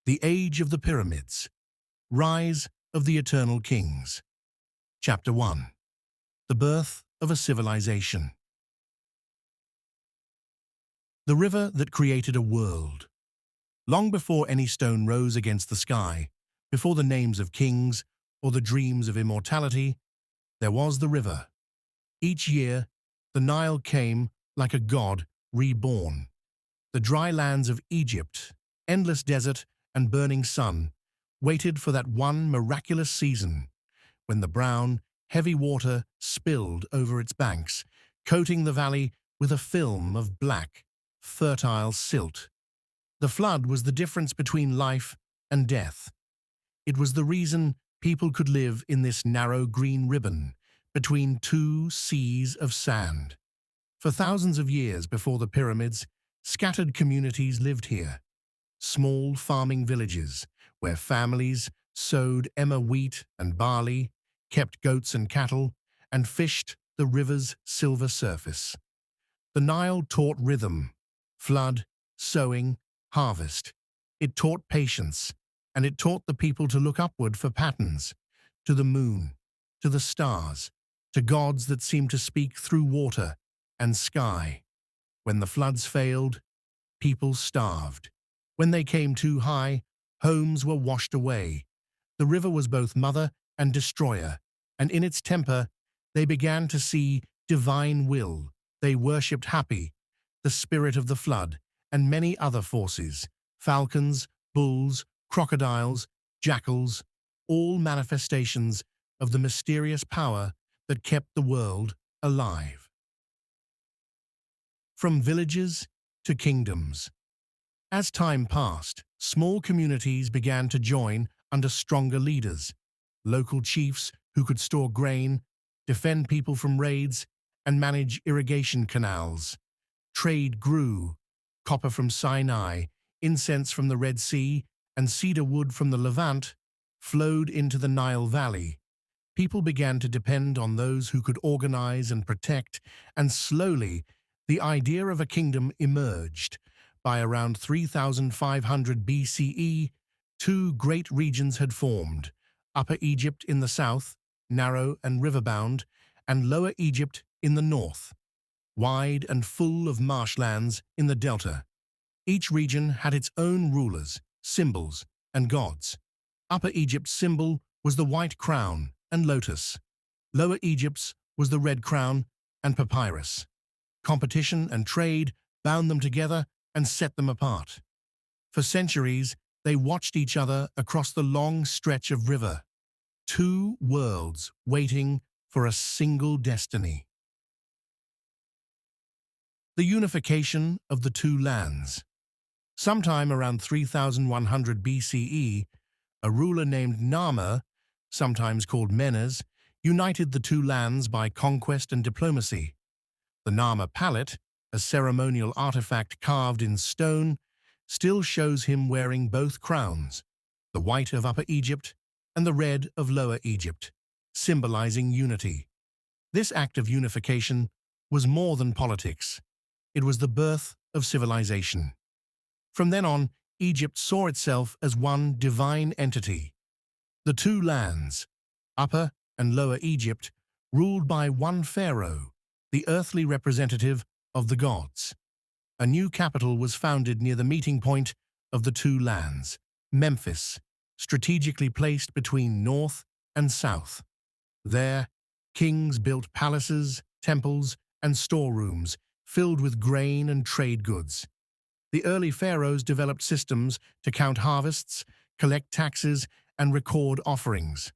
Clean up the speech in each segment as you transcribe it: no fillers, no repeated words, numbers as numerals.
The Age of the Pyramids. Rise of the Eternal Kings. Chapter 1. The Birth of a Civilization. The river that created a world. Long before any stone rose against the sky, before the names of kings or the dreams of immortality, there was the river. Each year, the Nile came like a god reborn. The dry lands of Egypt, endless desert and burning sun, waited for that one miraculous season when the brown, heavy water spilled over its banks, coating the valley with a film of black, fertile silt. The flood was the difference between life and death. It was the reason people could live in this narrow green ribbon between two seas of sand. For thousands of years before the pyramids, scattered communities lived here. Small farming villages where families sowed emmer wheat and barley, kept goats and cattle, and fished the river's silver surface. The Nile taught rhythm, flood, sowing, harvest. It taught patience, and it taught the people to look upward for patterns, to the moon, to the stars, to gods that seemed to speak through water and sky. When the floods failed, people starved. When they came too high, homes were washed away. The river was both mother and destroyer, and in its temper, they began to see divine will. They worshipped Hapi, the spirit of the flood, and many other forces, falcons, bulls, crocodiles, jackals, all manifestations of the mysterious power that kept the world alive. From villages to kingdoms. As time passed, small communities began to join under stronger leaders, local chiefs who could store grain, defend people from raids, and manage irrigation canals. Trade grew. Copper from Sinai, incense from the Red Sea, and cedar wood from the Levant flowed into the Nile Valley. People began to depend on those who could organize and protect, and slowly the idea of a kingdom emerged. By around 3500 BCE, two great regions had formed: Upper Egypt in the south, narrow and riverbound, and Lower Egypt in the north, wide and full of marshlands in the delta. Each region had its own rulers, symbols, and gods. Upper Egypt's symbol was the white crown and lotus. Lower Egypt's was the red crown and papyrus. Competition and trade bound them together and set them apart. For centuries, they watched each other across the long stretch of river. Two worlds waiting for a single destiny. The unification of the two lands. Sometime around 3100 BCE, a ruler named Narmer, sometimes called Menes, united the two lands by conquest and diplomacy. The Narmer palette, a ceremonial artifact carved in stone, still shows him wearing both crowns, the white of Upper Egypt and the red of Lower Egypt, symbolizing unity. This act of unification was more than politics. It was the birth of civilization. From then on, Egypt saw itself as one divine entity. The two lands, Upper and Lower Egypt, ruled by one pharaoh, the earthly representative of the gods. A new capital was founded near the meeting point of the two lands, Memphis, strategically placed between north and south. There, kings built palaces, temples, and storerooms filled with grain and trade goods. The early pharaohs developed systems to count harvests, collect taxes, and record offerings.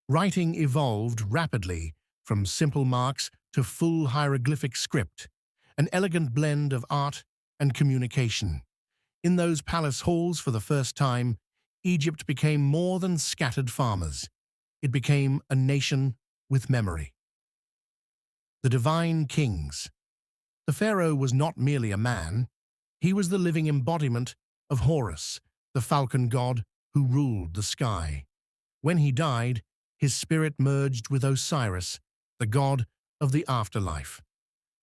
Writing evolved rapidly from simple marks to full hieroglyphic script, an elegant blend of art and communication. In those palace halls for the first time, Egypt became more than scattered farmers. It became a nation with memory. The divine kings. The pharaoh was not merely a man. He was the living embodiment of Horus, the falcon god who ruled the sky. When he died, his spirit merged with Osiris, the god of the afterlife.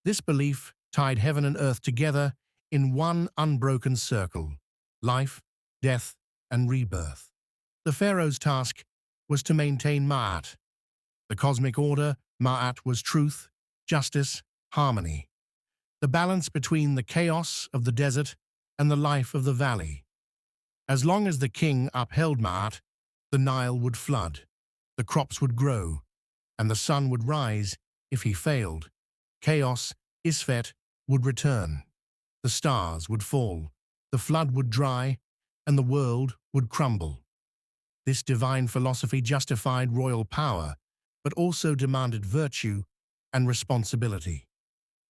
This belief tied heaven and earth together in one unbroken circle: life, death, and rebirth. The pharaoh's task was to maintain Ma'at. The cosmic order, Ma'at, was truth, justice, harmony. The balance between the chaos of the desert and the life of the valley. As long as the king upheld Ma'at, the Nile would flood, the crops would grow, and the sun would rise. If he failed, chaos, Isfet, would return. The stars would fall, the flood would dry, and the world would crumble. This divine philosophy justified royal power, but also demanded virtue and responsibility.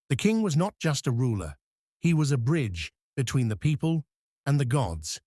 The king was not just a ruler, he was a bridge between the people and the gods.